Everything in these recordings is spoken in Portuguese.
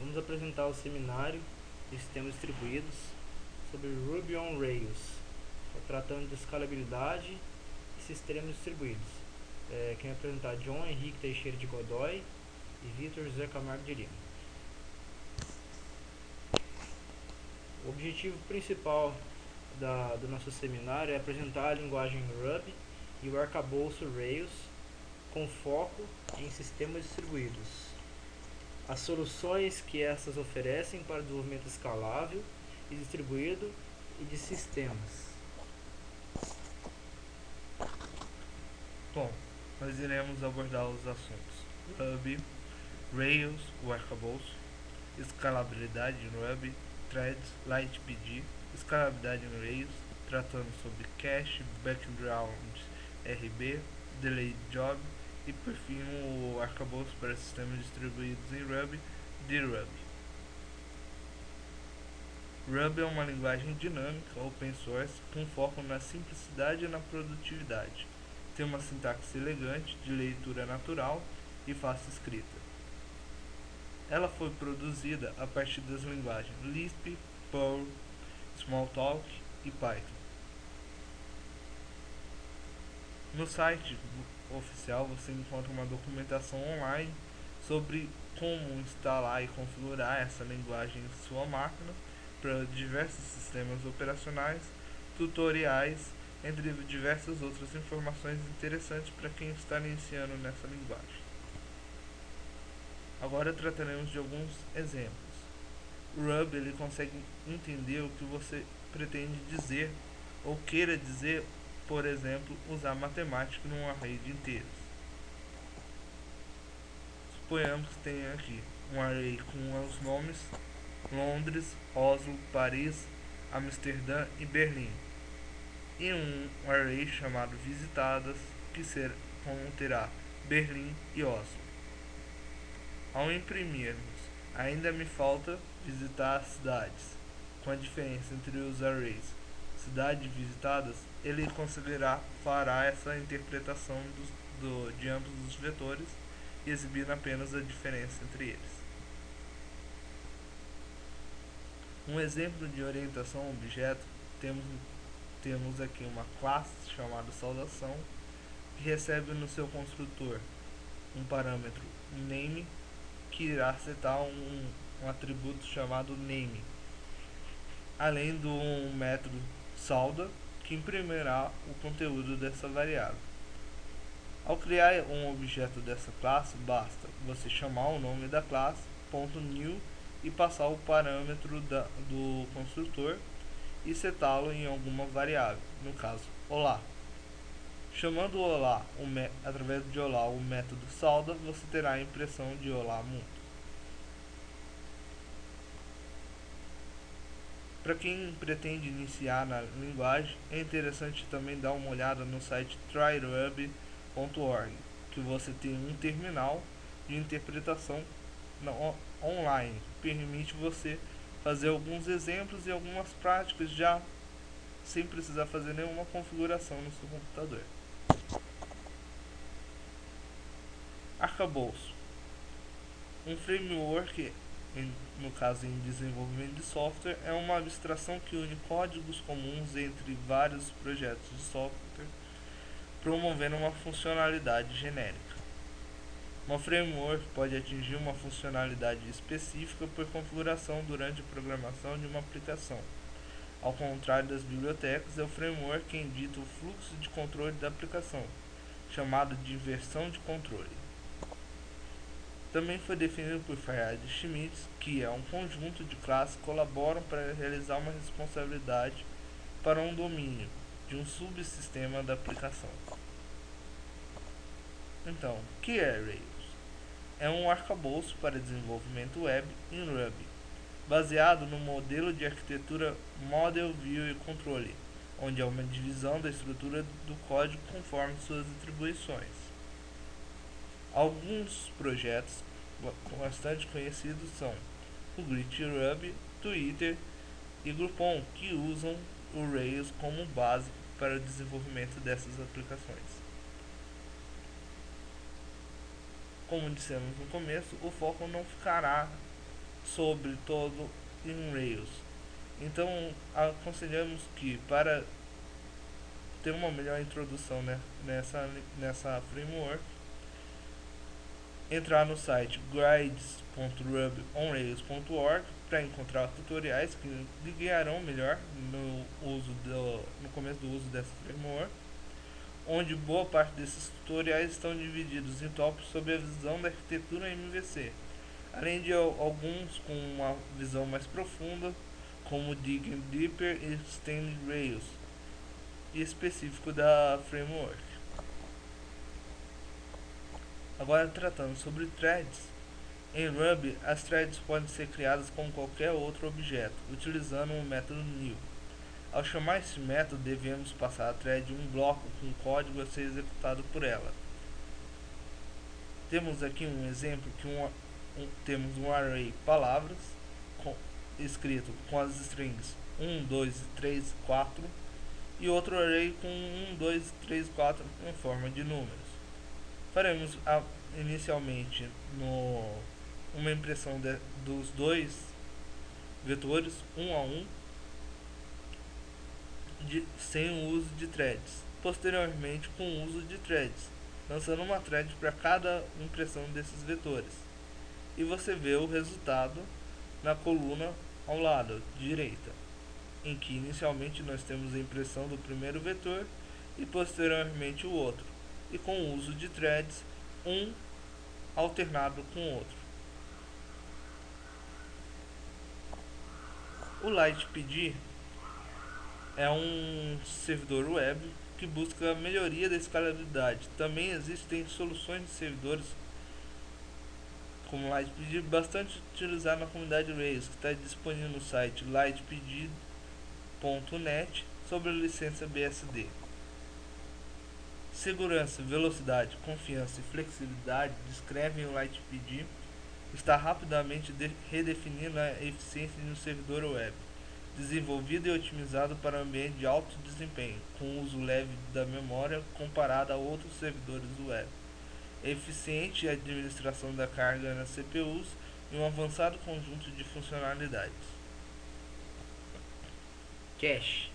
Vamos apresentar o seminário de sistemas distribuídos sobre Ruby on Rails, tratando de escalabilidade e sistemas distribuídos. Quem vai apresentar é John Henrique Teixeira de Godoy e Vitor José Camargo de Lima. O objetivo principal do nosso seminário é apresentar a linguagem Ruby e o arcabouço Rails com foco em sistemas distribuídos. As soluções que essas oferecem para o desenvolvimento escalável e distribuído e de sistemas. Bom, nós iremos abordar os assuntos Ruby, Rails, o arcabouço, escalabilidade em Ruby, Threads, LightBD, escalabilidade em Rails, tratando sobre cache, background, RB, delayed job e por fim o arcabouço para sistemas distribuídos em Ruby, dRuby. Ruby é uma linguagem dinâmica, open source, com foco na simplicidade e na produtividade. Tem uma sintaxe elegante, de leitura natural e fácil escrita. Ela foi produzida a partir das linguagens Lisp, Perl, Smalltalk e Python. No site oficial você encontra uma documentação online sobre como instalar e configurar essa linguagem em sua máquina para diversos sistemas operacionais, tutoriais, entre diversas outras informações interessantes para quem está iniciando nessa linguagem. Agora trataremos de alguns exemplos. O Ruby ele consegue entender o que você pretende dizer ou queira dizer, por exemplo, usar matemática num array de inteiros. Suponhamos que tenha aqui um array com os nomes Londres, Oslo, Paris, Amsterdã e Berlim, e um array chamado visitadas, que conterá Berlim e Oslo. Ao imprimirmos, ainda me falta visitar as cidades. Com a diferença entre os arrays cidade e visitadas, ele fará essa interpretação de ambos os vetores, exibindo apenas a diferença entre eles. Um exemplo de orientação a objeto, temos aqui uma classe chamada saudação, que recebe no seu construtor um parâmetro name, que irá setar um atributo chamado name, além do método sauda, que imprimirá o conteúdo dessa variável. Ao criar um objeto dessa classe, basta você chamar o nome da classe, .new, e passar o parâmetro do construtor e setá-lo em alguma variável, no caso, olá. Chamando olá através de olá o método sauda, você terá a impressão de olá mundo. Para quem pretende iniciar na linguagem, é interessante também dar uma olhada no site tryruby.org, que você tem um terminal de interpretação online, permite você fazer alguns exemplos e algumas práticas já sem precisar fazer nenhuma configuração no seu computador. Arcabouço, um framework, no caso em desenvolvimento de software, é uma abstração que une códigos comuns entre vários projetos de software, promovendo uma funcionalidade genérica. Uma framework pode atingir uma funcionalidade específica por configuração durante a programação de uma aplicação. Ao contrário das bibliotecas, é o framework quem dita o fluxo de controle da aplicação, chamado de inversão de controle. Também foi definido por Farhad Schmidt que é um conjunto de classes que colaboram para realizar uma responsabilidade para um domínio de um subsistema da aplicação. Então, o que é Rails? É um arcabouço para desenvolvimento web em Ruby, baseado no modelo de arquitetura Model View e Control, onde há uma divisão da estrutura do código conforme suas atribuições. Alguns projetos bastante conhecidos são o GritRuby, Twitter e Groupon, que usam o Rails como base para o desenvolvimento dessas aplicações. Como dissemos no começo, o foco não ficará sobre todo em Rails. Então, aconselhamos que para ter uma melhor introdução, né, nessa framework, entrar no site guides.rubyonrails.org para encontrar tutoriais que lhe guiarão melhor no começo do uso dessa framework, onde boa parte desses tutoriais estão divididos em tópicos sobre a visão da arquitetura MVC, além de alguns com uma visão mais profunda, como Digging Deeper e Extended Rails, e específico da framework. Agora, tratando sobre threads, em Ruby as threads podem ser criadas como qualquer outro objeto, utilizando o método new. Ao chamar esse método, devemos passar a thread um bloco com código a ser executado por ela. Temos aqui um exemplo que temos um array palavras escrito com as strings 1, 2, 3, 4 e outro array com 1, 2, 3, 4 em forma de números. Faremos inicialmente uma impressão dos dois vetores um a um sem o uso de threads, posteriormente com o uso de threads, lançando uma thread para cada impressão desses vetores, e você vê o resultado na coluna ao lado direita, em que inicialmente nós temos a impressão do primeiro vetor e posteriormente o outro, e com o uso de threads, um alternado com o outro. O LightPD é um servidor web que busca a melhoria da escalabilidade. Também existem soluções de servidores como LightPD bastante utilizado na comunidade Rails, que está disponível no site lightpd.net sob a licença BSD. Segurança, velocidade, confiança e flexibilidade descrevem o LightPD. Está rapidamente redefinindo a eficiência de um servidor web, desenvolvido e otimizado para um ambiente de alto desempenho, com uso leve da memória comparado a outros servidores web, eficiente administração da carga nas CPUs e um avançado conjunto de funcionalidades. Cache.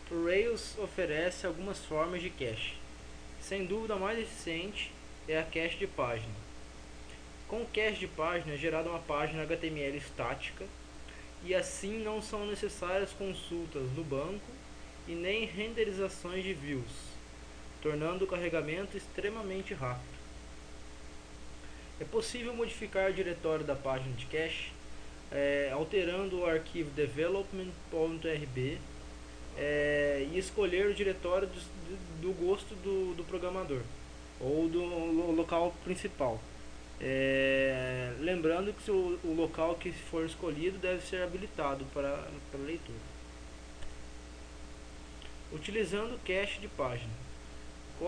O Rails oferece algumas formas de cache. Sem dúvida a mais eficiente é a cache de página. Com o cache de página é gerada uma página HTML estática e assim não são necessárias consultas no banco e nem renderizações de views, tornando o carregamento extremamente rápido. É possível modificar o diretório da página de cache alterando o arquivo development.rb e escolher o diretório do gosto do programador ou do local principal. Lembrando que o local que for escolhido deve ser habilitado para leitura. Utilizando o cache de página. O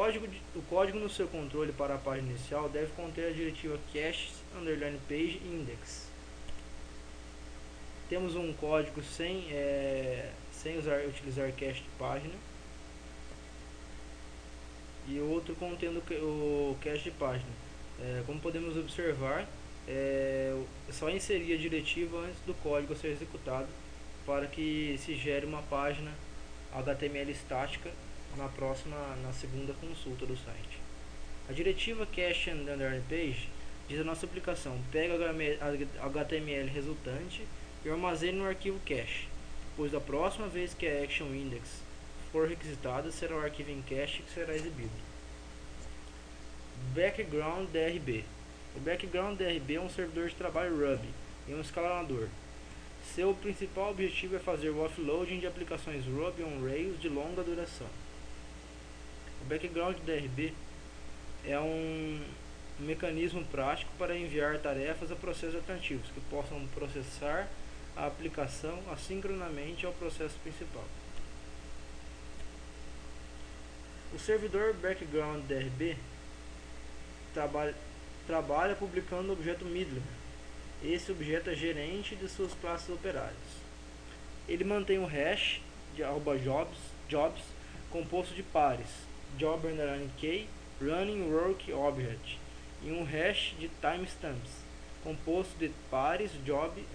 código no seu controle para a página inicial deve conter a diretiva cache_page_index. Temos um código sem utilizar cache de página e outro contendo o cache de página. Como podemos observar, é só inserir a diretiva antes do código ser executado para que se gere uma página HTML estática na segunda consulta do site. A diretiva cache_page diz a nossa aplicação: pega a HTML resultante e armazene no arquivo cache, pois da próxima vez que a action index for requisitada, será o arquivo em cache que será exibido. Background DRB. O Background DRB é um servidor de trabalho Ruby e um escalador. Seu principal objetivo é fazer o offloading de aplicações Ruby on Rails de longa duração. O Background DRB é um mecanismo prático para enviar tarefas a processos alternativos que possam processar a aplicação assincronamente ao processo principal. O servidor Background DRB trabalha publicando o objeto middleware. Esse objeto é gerente de suas classes operárias. Ele mantém um hash de @jobs composto de pares job_k running work object e um hash de timestamps. composto de pares, job,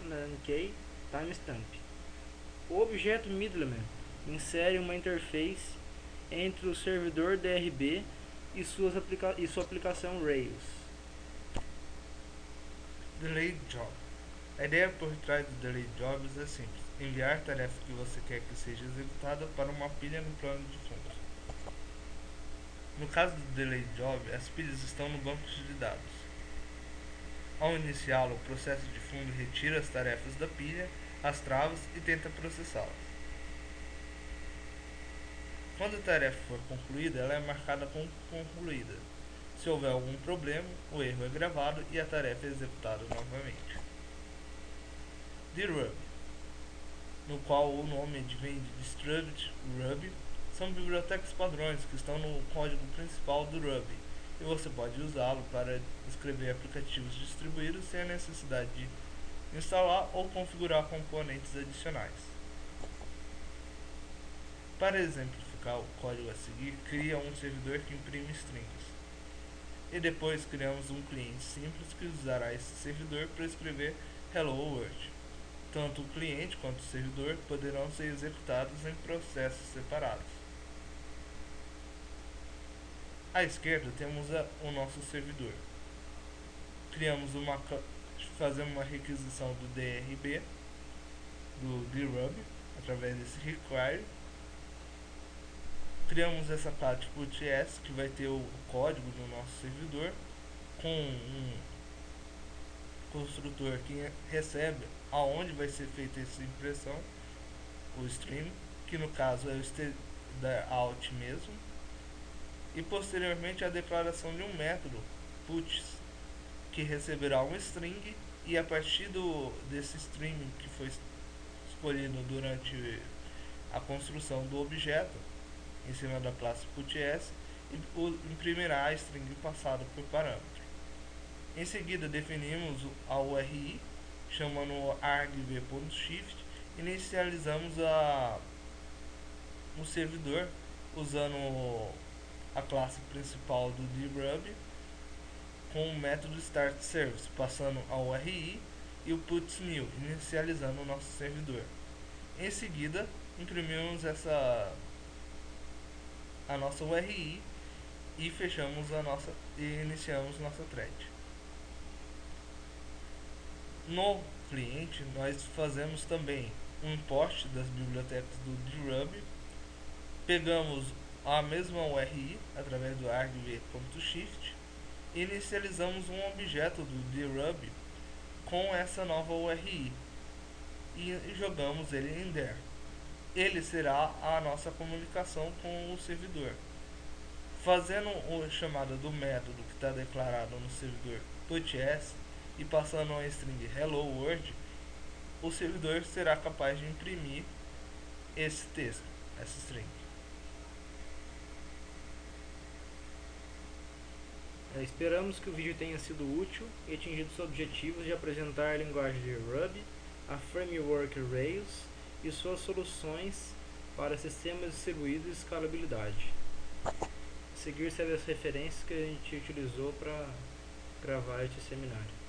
key, timestamp. O objeto middleman insere uma interface entre o servidor DRB e sua aplicação Rails. Delayed Job. A ideia por trás do Delayed Jobs é simples: enviar a tarefa que você quer que seja executada para uma pilha no plano de fundo. No caso do Delayed Job, as pilhas estão no banco de dados. Ao iniciá-lo, o processo de fundo retira as tarefas da pilha, as trava e tenta processá-las. Quando a tarefa for concluída, ela é marcada como concluída. Se houver algum problema, o erro é gravado e a tarefa é executada novamente. DRUB, no qual o nome advém de Distributed Ruby, são bibliotecas padrões que estão no código principal do Ruby, e você pode usá-lo para escrever aplicativos distribuídos sem a necessidade de instalar ou configurar componentes adicionais. Para exemplificar o código a seguir, cria um servidor que imprime strings. E depois criamos um cliente simples que usará esse servidor para escrever Hello World. Tanto o cliente quanto o servidor poderão ser executados em processos separados. À esquerda temos o nosso servidor. Fazemos uma requisição do DRB, do DRUB, através desse require. Criamos essa classe puts, que vai ter o código do nosso servidor, com um construtor que recebe aonde vai ser feita essa impressão, o stream, que no caso é o stdout mesmo, e posteriormente a declaração de um método puts, que receberá um string, e a partir desse string que foi escolhido durante a construção do objeto em cima da classe puts, imprimirá a string passada por parâmetro. Em seguida definimos a URI, chamando o argv.shift, e inicializamos o servidor usando a classe principal do DRUB com o método startService, passando a URI e o puts_new, inicializando o nosso servidor. Em seguida, imprimimos a nossa URI e iniciamos nossa thread. No cliente, nós fazemos também um import das bibliotecas do DRUB, pegamos a mesma URI através do argv.shift e inicializamos um objeto do DRUB com essa nova URI e jogamos ele em there. Ele será a nossa comunicação com o servidor. Fazendo a chamada do método que está declarado no servidor puts e passando a string Hello World, o servidor será capaz de imprimir esse texto, essa string. Esperamos que o vídeo tenha sido útil e atingido seus objetivos de apresentar a linguagem de Ruby, a framework Rails e suas soluções para sistemas distribuídos e escalabilidade. A seguir serve as referências que a gente utilizou para gravar este seminário.